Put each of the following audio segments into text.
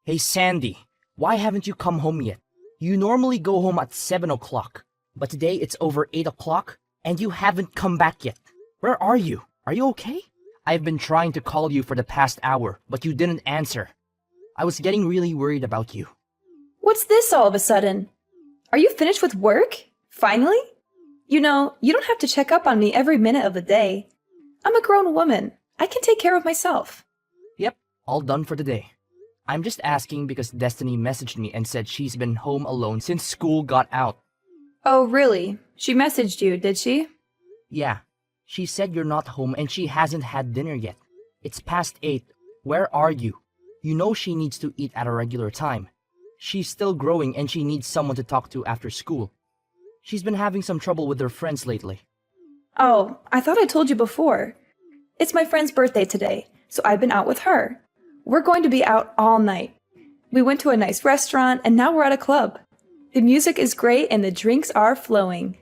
Hey Sandy, why haven't you come home yet? You normally go home at 7 o'clock, but today it's over 8 o'clock and you haven't come back yet. Where are you? Are you okay? I've been trying to call you for the past hour, but you didn't answer. I was getting really worried about you. What's this all of a sudden? Are you finished with work? Finally? You don't have to check up on me every minute of the day. I'm a grown woman. I can take care of myself. Yep, all done for today. I'm just asking because Destiny messaged me and said she's been home alone since school got out. Oh, really? She messaged you, did she? Yeah, she said you're not home and she hasn't had dinner yet. It's past 8. Where are you? You know she needs to eat at a regular time. She's still growing and she needs someone to talk to after school. She's been having some trouble with her friends lately. Oh, I thought I told you before. It's my friend's birthday today, so I've been out with her. We're going to be out all night. We went to a nice restaurant and now we're at a club. The music is great and the drinks are flowing.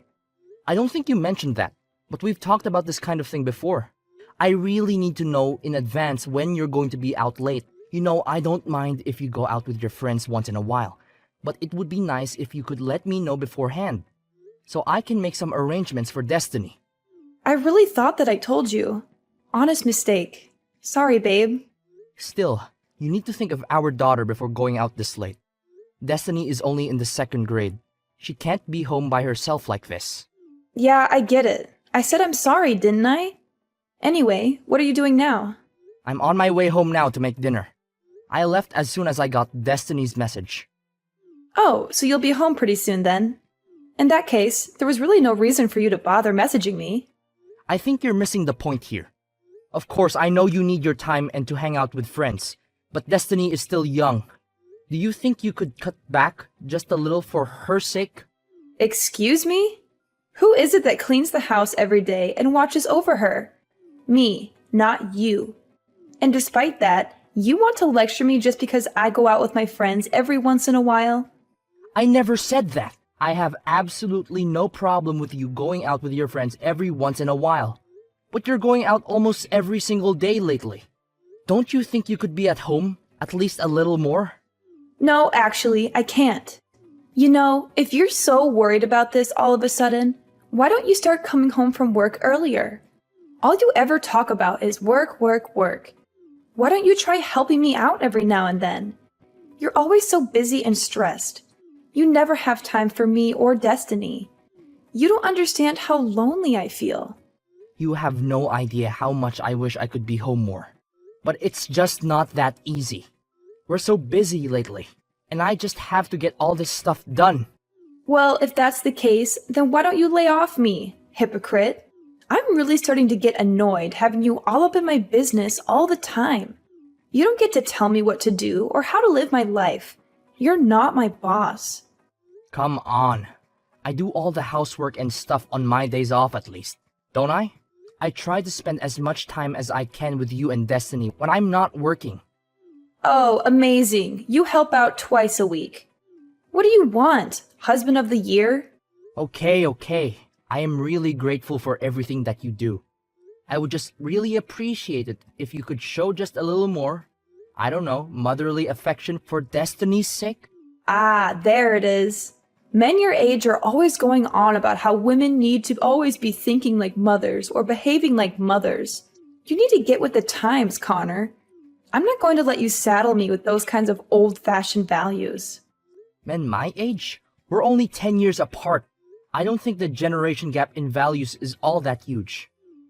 I don't think you mentioned that, but we've talked about this kind of thing before. I really need to know in advance when you're going to be out late. You know, I don't mind if you go out with your friends once in a while, but it would be nice if you could let me know beforehand, so I can make some arrangements for Destiny. I really thought that I told you. Honest mistake. Sorry, babe. Still, you need to think of our daughter before going out this late. Destiny is only in the 2nd grade. She can't be home by herself like this. Yeah, I get it. I said I'm sorry, didn't I? Anyway, what are you doing now? I'm on my way home now to make dinner. I left as soon as I got Destiny's message. Oh, so you'll be home pretty soon then. In that case, there was really no reason for you to bother messaging me. I think you're missing the point here. Of course, I know you need your time and to hang out with friends, but Destiny is still young. Do you think you could cut back just a little for her sake? Excuse me? Who is it that cleans the house every day and watches over her? Me, not you. And despite that, you want to lecture me just because I go out with my friends every once in a while? I never said that. I have absolutely no problem with you going out with your friends every once in a while. But you're going out almost every single day lately. Don't you think you could be at home at least a little more? No, actually, I can't. If you're so worried about this all of a sudden, why don't you start coming home from work earlier? All you ever talk about is work, work, work. Why don't you try helping me out every now and then? You're always so busy and stressed. You never have time for me or Destiny. You don't understand how lonely I feel. You have no idea how much I wish I could be home more. But it's just not that easy. We're so busy lately, and I just have to get all this stuff done. Well, if that's the case, then why don't you lay off me, hypocrite? I'm really starting to get annoyed having you all up in my business all the time. You don't get to tell me what to do or how to live my life. You're not my boss. Come on. I do all the housework and stuff on my days off at least, don't I? I try to spend as much time as I can with you and Destiny when I'm not working. Oh, amazing. You help out twice a week. What do you want? Husband of the year? Okay. I am really grateful for everything that you do. I would just really appreciate it if you could show just a little more, I don't know, motherly affection for Destiny's sake. Ah, there it is. Men your age are always going on about how women need to always be thinking like mothers or behaving like mothers. You need to get with the times, Connor. I'm not going to let you saddle me with those kinds of old-fashioned values. Men my age? We're only 10 years apart. I don't think the generation gap in values is all that huge.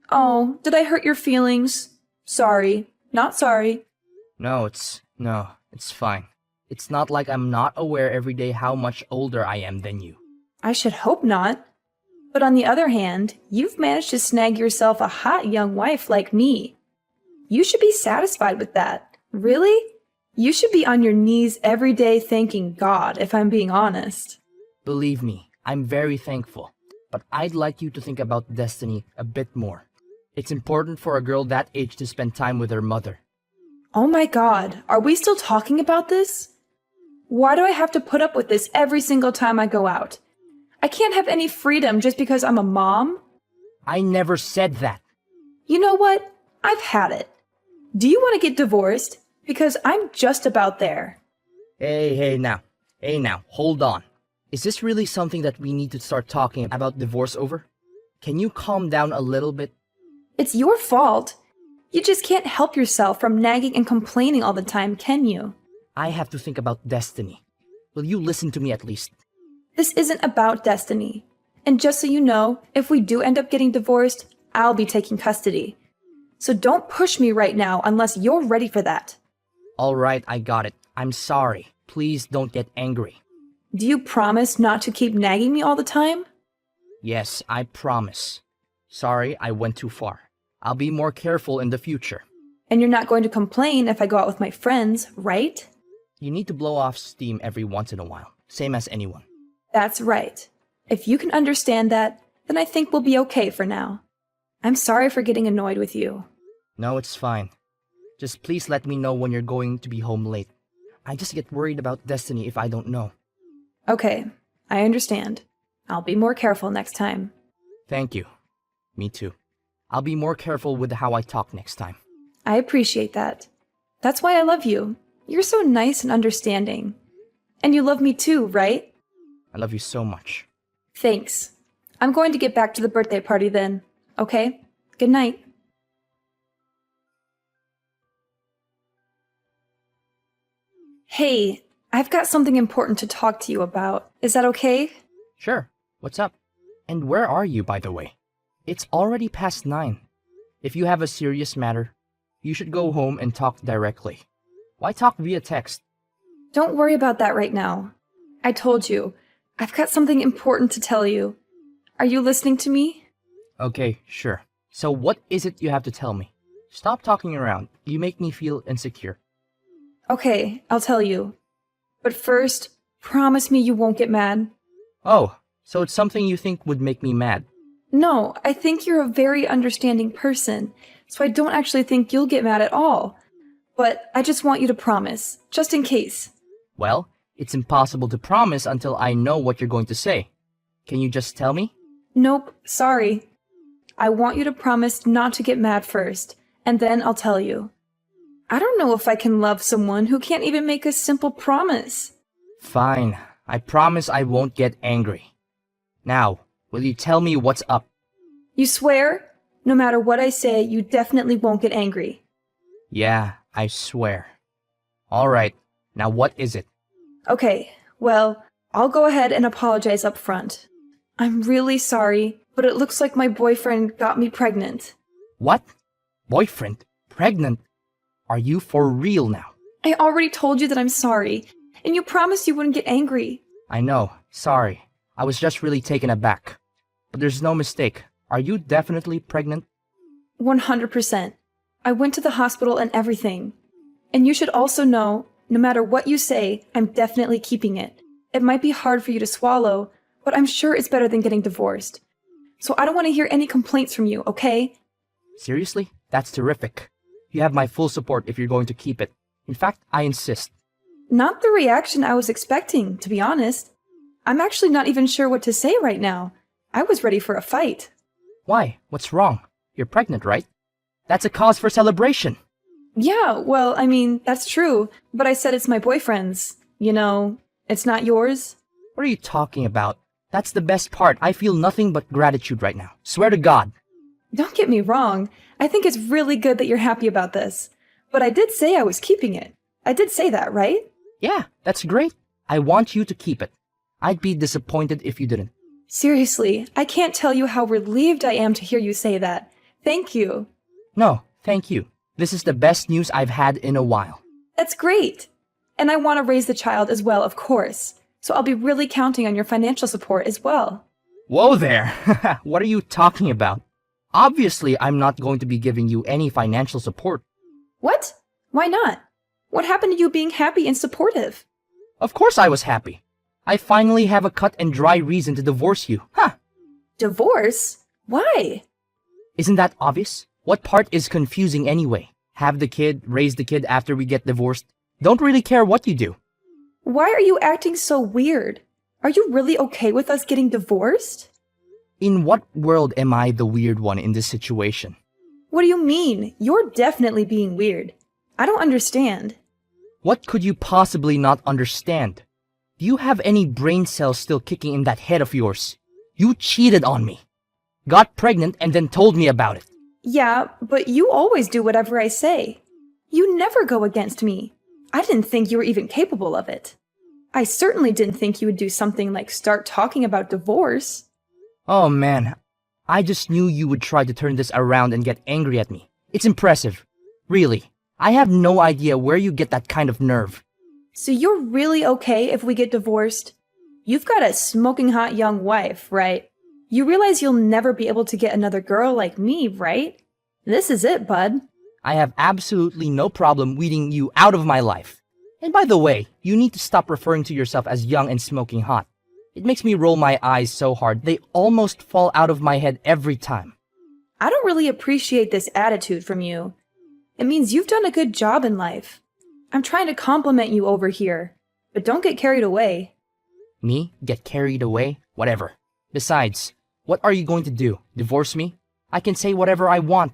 Oh, did I hurt your feelings? Sorry. Not sorry. No, it's fine. It's not like I'm not aware every day how much older I am than you. I should hope not. But on the other hand, you've managed to snag yourself a hot young wife like me. You should be satisfied with that. Really? You should be on your knees every day thanking God, if I'm being honest. Believe me, I'm very thankful. But I'd like you to think about Destiny a bit more. It's important for a girl that age to spend time with her mother. Oh my God, are we still talking about this? Why do I have to put up with this every single time I go out? I can't have any freedom just because I'm a mom? I never said that. You know what? I've had it. Do you want to get divorced? Because I'm just about there. Hey now. Hey now, hold on. Is this really something that we need to start talking about divorce over? Can you calm down a little bit? It's your fault. You just can't help yourself from nagging and complaining all the time, can you? I have to think about destiny. Will you listen to me at least? This isn't about destiny. And just so you know, if we do end up getting divorced, I'll be taking custody. So don't push me right now unless you're ready for that. Alright, I got it. I'm sorry. Please don't get angry. Do you promise not to keep nagging me all the time? Yes, I promise. Sorry, I went too far. I'll be more careful in the future. And you're not going to complain if I go out with my friends, right? You need to blow off steam every once in a while, same as anyone. That's right. If you can understand that, then I think we'll be okay for now. I'm sorry for getting annoyed with you. No, it's fine. Just please let me know when you're going to be home late. I just get worried about Destiny if I don't know. Okay, I understand. I'll be more careful next time. Thank you. Me too. I'll be more careful with how I talk next time. I appreciate that. That's why I love you. You're so nice and understanding. And you love me too, right? I love you so much. Thanks. I'm going to get back to the birthday party then. Okay? Good night. Hey, I've got something important to talk to you about. Is that okay? Sure. What's up? And where are you, by the way? It's already past 9. If you have a serious matter, you should go home and talk directly. Why talk via text? Don't worry about that right now. I told you, I've got something important to tell you. Are you listening to me? Okay, sure. So what is it you have to tell me? Stop talking around. You make me feel insecure. Okay, I'll tell you. But first, promise me you won't get mad. Oh, so it's something you think would make me mad. No, I think you're a very understanding person, so I don't actually think you'll get mad at all. But I just want you to promise, just in case. Well, it's impossible to promise until I know what you're going to say. Can you just tell me? Nope, sorry. I want you to promise not to get mad first, and then I'll tell you. I don't know if I can love someone who can't even make a simple promise. Fine. I promise I won't get angry. Now, will you tell me what's up? You swear? No matter what I say, you definitely won't get angry. Yeah, I swear. Alright, now what is it? Okay, well, I'll go ahead and apologize up front. I'm really sorry, but it looks like my boyfriend got me pregnant. What? Boyfriend? Pregnant? Are you for real now? I already told you that I'm sorry, and you promised you wouldn't get angry. I know, sorry. I was just really taken aback. But there's no mistake. Are you definitely pregnant? 100%. I went to the hospital and everything. And you should also know, no matter what you say, I'm definitely keeping it. It might be hard for you to swallow, but I'm sure it's better than getting divorced. So I don't want to hear any complaints from you, okay? Seriously? That's terrific. You have my full support if you're going to keep it. In fact, I insist. Not the reaction I was expecting, to be honest. I'm actually not even sure what to say right now. I was ready for a fight. Why? What's wrong? You're pregnant, right? That's a cause for celebration. Yeah, well, I mean, that's true, but I said it's my boyfriend's. You know, it's not yours. What are you talking about? That's the best part. I feel nothing but gratitude right now. Swear to God. Don't get me wrong. I think it's really good that you're happy about this. But I did say I was keeping it. I did say that, right? Yeah, that's great. I want you to keep it. I'd be disappointed if you didn't. Seriously, I can't tell you how relieved I am to hear you say that. Thank you. No, thank you. This is the best news I've had in a while. That's great. And I want to raise the child as well, of course. So I'll be really counting on your financial support as well. Whoa there! What are you talking about? Obviously, I'm not going to be giving you any financial support. What? Why not? What happened to you being happy and supportive? Of course I was happy. I finally have a cut and dry reason to divorce you. Huh! Divorce? Why? Isn't that obvious? What part is confusing anyway? Have the kid, raise the kid after we get divorced. Don't really care what you do. Why are you acting so weird? Are you really okay with us getting divorced? In what world am I the weird one in this situation? What do you mean? You're definitely being weird. I don't understand. What could you possibly not understand? Do you have any brain cells still kicking in that head of yours? You cheated on me, got pregnant, and then told me about it. Yeah, but you always do whatever I say. You never go against me. I didn't think you were even capable of it. I certainly didn't think you would do something like start talking about divorce. Oh man, I just knew you would try to turn this around and get angry at me. It's impressive. Really, I have no idea where you get that kind of nerve. So you're really okay if we get divorced? You've got a smoking hot young wife, right? You realize you'll never be able to get another girl like me, right? This is it, bud. I have absolutely no problem weeding you out of my life. And by the way, you need to stop referring to yourself as young and smoking hot. It makes me roll my eyes so hard they almost fall out of my head every time. I don't really appreciate this attitude from you. It means you've done a good job in life. I'm trying to compliment you over here, but don't get carried away. Me? Get carried away? Whatever. Besides, what are you going to do? Divorce me? I can say whatever I want.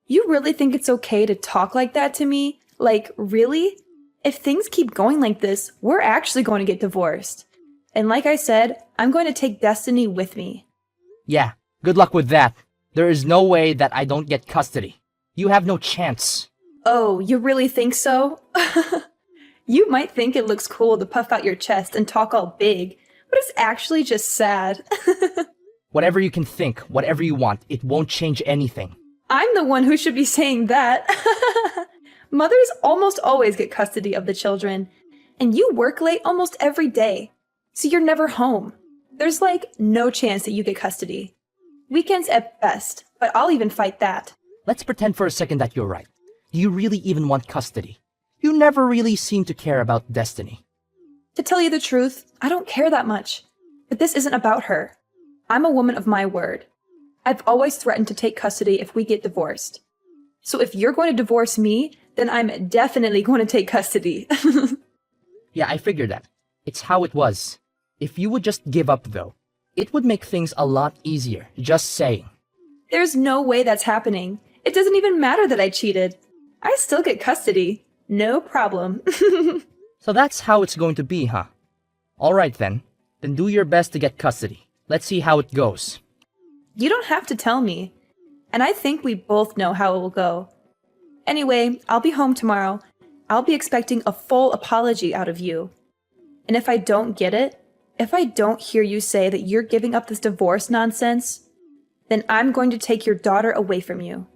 You really think it's okay to talk like that to me? Like, really? If things keep going like this, we're actually going to get divorced. And like I said, I'm going to take Destiny with me. Yeah, good luck with that. There is no way that I don't get custody. You have no chance. Oh, you really think so? You might think it looks cool to puff out your chest and talk all big, but it's actually just sad. Whatever you can think, whatever you want, it won't change anything. I'm the one who should be saying that. Mothers almost always get custody of the children, and you work late almost every day, so you're never home. There's like no chance that you get custody. Weekends at best, but I'll even fight that. Let's pretend for a second that you're right. Do you really even want custody? You never really seem to care about Destiny. To tell you the truth, I don't care that much. But this isn't about her. I'm a woman of my word. I've always threatened to take custody if we get divorced. So if you're going to divorce me, then I'm definitely going to take custody. Yeah, I figured that. It's how it was. If you would just give up, though, it would make things a lot easier, just saying. There's no way that's happening. It doesn't even matter that I cheated. I still get custody. No problem. So that's how it's going to be, huh? Alright then. Then do your best to get custody. Let's see how it goes. You don't have to tell me. And I think we both know how it will go. Anyway, I'll be home tomorrow. I'll be expecting a full apology out of you. And if I don't get it, if I don't hear you say that you're giving up this divorce nonsense, then I'm going to take your daughter away from you.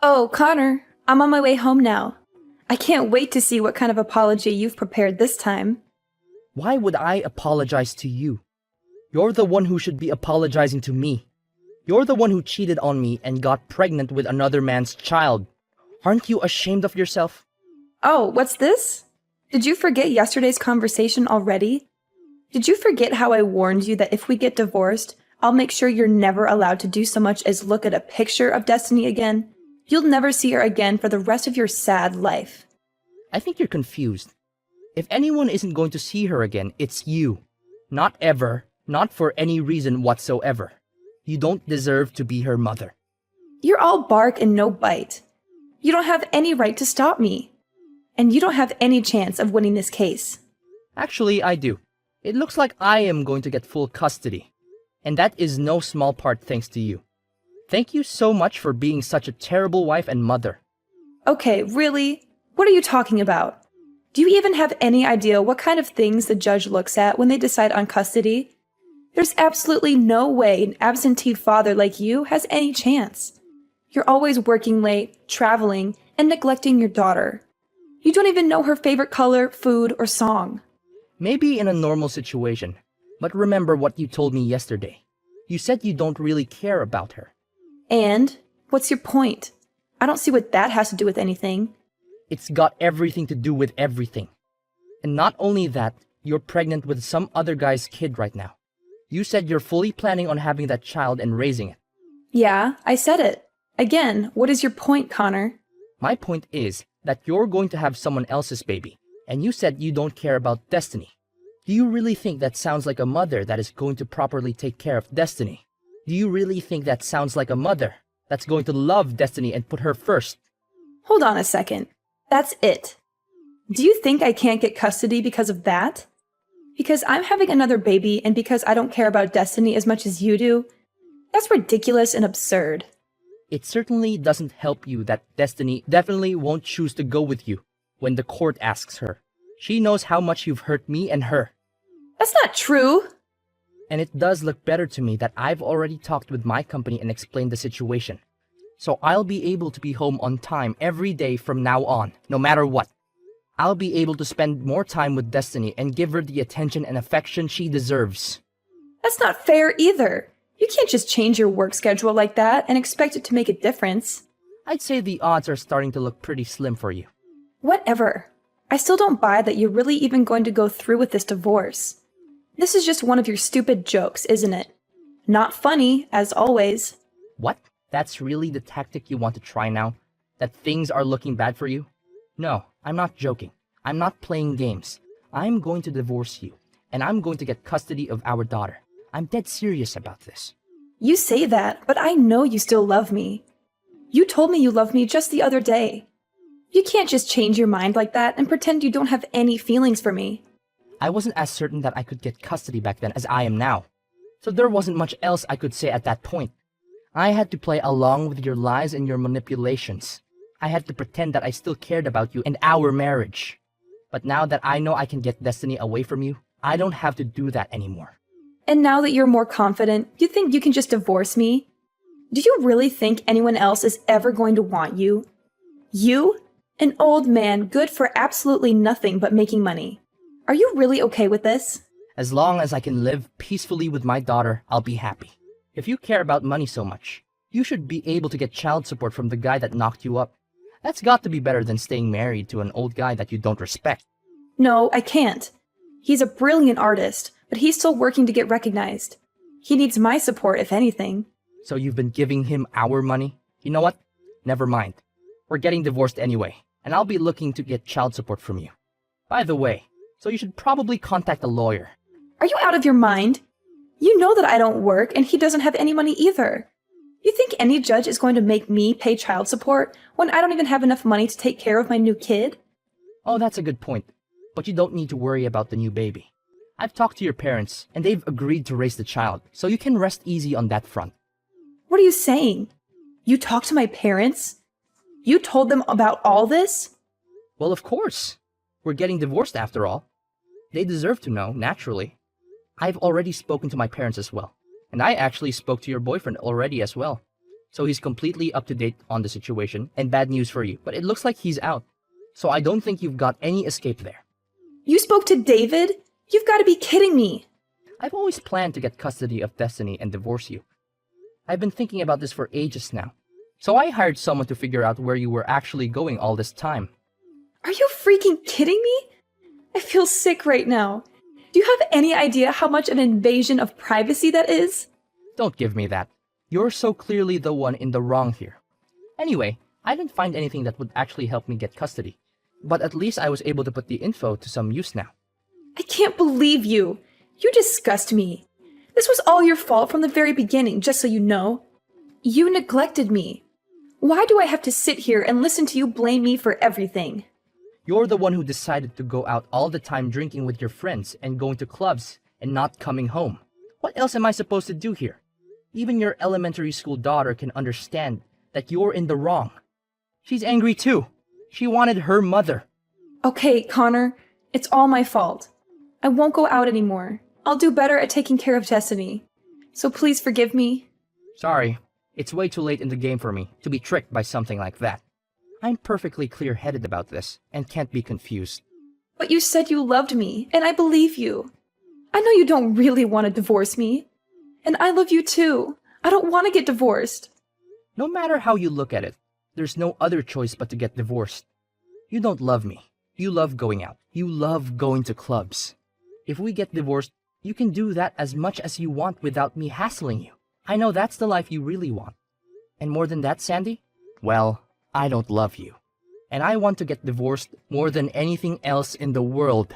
Oh, Connor, I'm on my way home now. I can't wait to see what kind of apology you've prepared this time. Why would I apologize to you? You're the one who should be apologizing to me. You're the one who cheated on me and got pregnant with another man's child. Aren't you ashamed of yourself? Oh, what's this? Did you forget yesterday's conversation already? Did you forget how I warned you that if we get divorced, I'll make sure you're never allowed to do so much as look at a picture of Destiny again? You'll never see her again for the rest of your sad life. I think you're confused. If anyone isn't going to see her again, it's you. Not ever, not for any reason whatsoever. You don't deserve to be her mother. You're all bark and no bite. You don't have any right to stop me. And you don't have any chance of winning this case. Actually, I do. It looks like I am going to get full custody. And that is no small part thanks to you. Thank you so much for being such a terrible wife and mother. Okay, really? What are you talking about? Do you even have any idea what kind of things the judge looks at when they decide on custody? There's absolutely no way an absentee father like you has any chance. You're always working late, traveling, and neglecting your daughter. You don't even know her favorite color, food, or song. Maybe in a normal situation, but remember what you told me yesterday. You said you don't really care about her. And? What's your point? I don't see what that has to do with anything. It's got everything to do with everything. And not only that, you're pregnant with some other guy's kid right now. You said you're fully planning on having that child and raising it. Yeah, I said it. Again, what is your point, Connor? My point is that you're going to have someone else's baby, and you said you don't care about Destiny. Do you really think that sounds like a mother that is going to properly take care of Destiny? Do you really think that sounds like a mother that's going to love Destiny and put her first. Hold on a second. That's it. Do you think I can't get custody because of that? Because I'm having another baby and because I don't care about Destiny as much as you do? That's ridiculous and absurd. It certainly doesn't help you that Destiny definitely won't choose to go with you when the court asks her. She knows how much you've hurt me and her. That's not true. And it does look better to me that I've already talked with my company and explained the situation. So I'll be able to be home on time every day from now on, no matter what. I'll be able to spend more time with Destiny and give her the attention and affection she deserves. That's not fair either. You can't just change your work schedule like that and expect it to make a difference. I'd say the odds are starting to look pretty slim for you. Whatever. I still don't buy that you're really even going to go through with this divorce. This is just one of your stupid jokes, isn't it? Not funny, as always. What? That's really the tactic you want to try now? That things are looking bad for you? No, I'm not joking. I'm not playing games. I'm going to divorce you, and I'm going to get custody of our daughter. I'm dead serious about this. You say that, but I know you still love me. You told me you loved me just the other day. You can't just change your mind like that and pretend you don't have any feelings for me. I wasn't as certain that I could get custody back then as I am now. So there wasn't much else I could say at that point. I had to play along with your lies and your manipulations. I had to pretend that I still cared about you and our marriage. But now that I know I can get Destiny away from you, I don't have to do that anymore. And now that you're more confident, you think you can just divorce me? Do you really think anyone else is ever going to want you? You? An old man good for absolutely nothing but making money. Are you really okay with this? As long as I can live peacefully with my daughter, I'll be happy. If you care about money so much, you should be able to get child support from the guy that knocked you up. That's got to be better than staying married to an old guy that you don't respect. No, I can't. He's a brilliant artist, but he's still working to get recognized. He needs my support, if anything. So you've been giving him our money? You know what? Never mind. We're getting divorced anyway, and I'll be looking to get child support from you. By the way, so you should probably contact a lawyer. Are you out of your mind? You know that I don't work and he doesn't have any money either. You think any judge is going to make me pay child support when I don't even have enough money to take care of my new kid? Oh, that's a good point. But you don't need to worry about the new baby. I've talked to your parents, and they've agreed to raise the child, so you can rest easy on that front. What are you saying? You talked to my parents? You told them about all this? Well, of course. We're getting divorced after all. They deserve to know, naturally. I've already spoken to my parents as well. And I actually spoke to your boyfriend already as well. So he's completely up to date on the situation, and bad news for you, but it looks like he's out. So I don't think you've got any escape there. You spoke to David? You've got to be kidding me. I've always planned to get custody of Destiny and divorce you. I've been thinking about this for ages now. So I hired someone to figure out where you were actually going all this time. Are you freaking kidding me? I feel sick right now. Do you have any idea how much of an invasion of privacy that is? Don't give me that. You're so clearly the one in the wrong here. Anyway, I didn't find anything that would actually help me get custody. But at least I was able to put the info to some use now. I can't believe you. You disgust me. This was all your fault from the very beginning, just so you know. You neglected me. Why do I have to sit here and listen to you blame me for everything? You're the one who decided to go out all the time drinking with your friends and going to clubs and not coming home. What else am I supposed to do here? Even your elementary school daughter can understand that you're in the wrong. She's angry too. She wanted her mother. Okay, Connor, it's all my fault. I won't go out anymore. I'll do better at taking care of Destiny. So please forgive me. Sorry, it's way too late in the game for me to be tricked by something like that. I'm perfectly clear-headed about this and can't be confused. But you said you loved me, and I believe you. I know you don't really want to divorce me. And I love you too. I don't want to get divorced. No matter how you look at it, there's no other choice but to get divorced. You don't love me. You love going out. You love going to clubs. If we get divorced, you can do that as much as you want without me hassling you. I know that's the life you really want. And more than that, Sandy? Well, I don't love you. And I want to get divorced more than anything else in the world.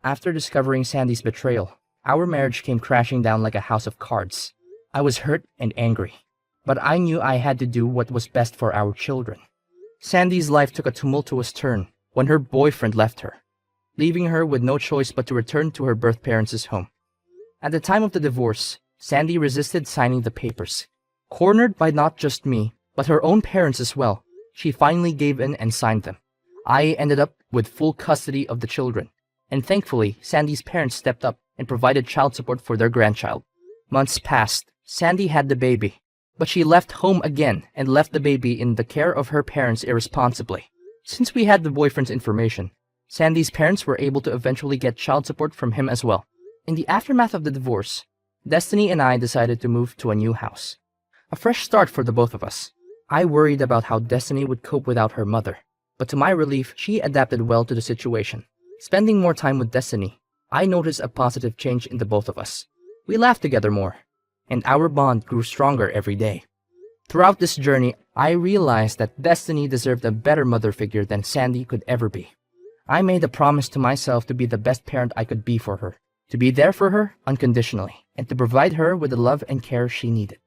After discovering Sandy's betrayal, Our marriage came crashing down like a house of cards. I was hurt and angry, but I knew I had to do what was best for our children. Sandy's life took a tumultuous turn when her boyfriend left her, leaving her with no choice but to return to her birth parents' home. At the time of the divorce, Sandy resisted signing the papers. Cornered by not just me, but her own parents as well, she finally gave in and signed them. I ended up with full custody of the children, and thankfully, Sandy's parents stepped up and provided child support for their grandchild. Months passed. Sandy had the baby, but she left home again and left the baby in the care of her parents irresponsibly. Since we had the boyfriend's information, Sandy's parents were able to eventually get child support from him as well. In the aftermath of the divorce, Destiny and I decided to move to a new house. A fresh start for the both of us. I worried about how Destiny would cope without her mother, but to my relief, she adapted well to the situation. Spending more time with Destiny, I noticed a positive change in the both of us. We laughed together more, and our bond grew stronger every day. Throughout this journey, I realized that Destiny deserved a better mother figure than Sandy could ever be. I made a promise to myself to be the best parent I could be for her, to be there for her unconditionally, and to provide her with the love and care she needed.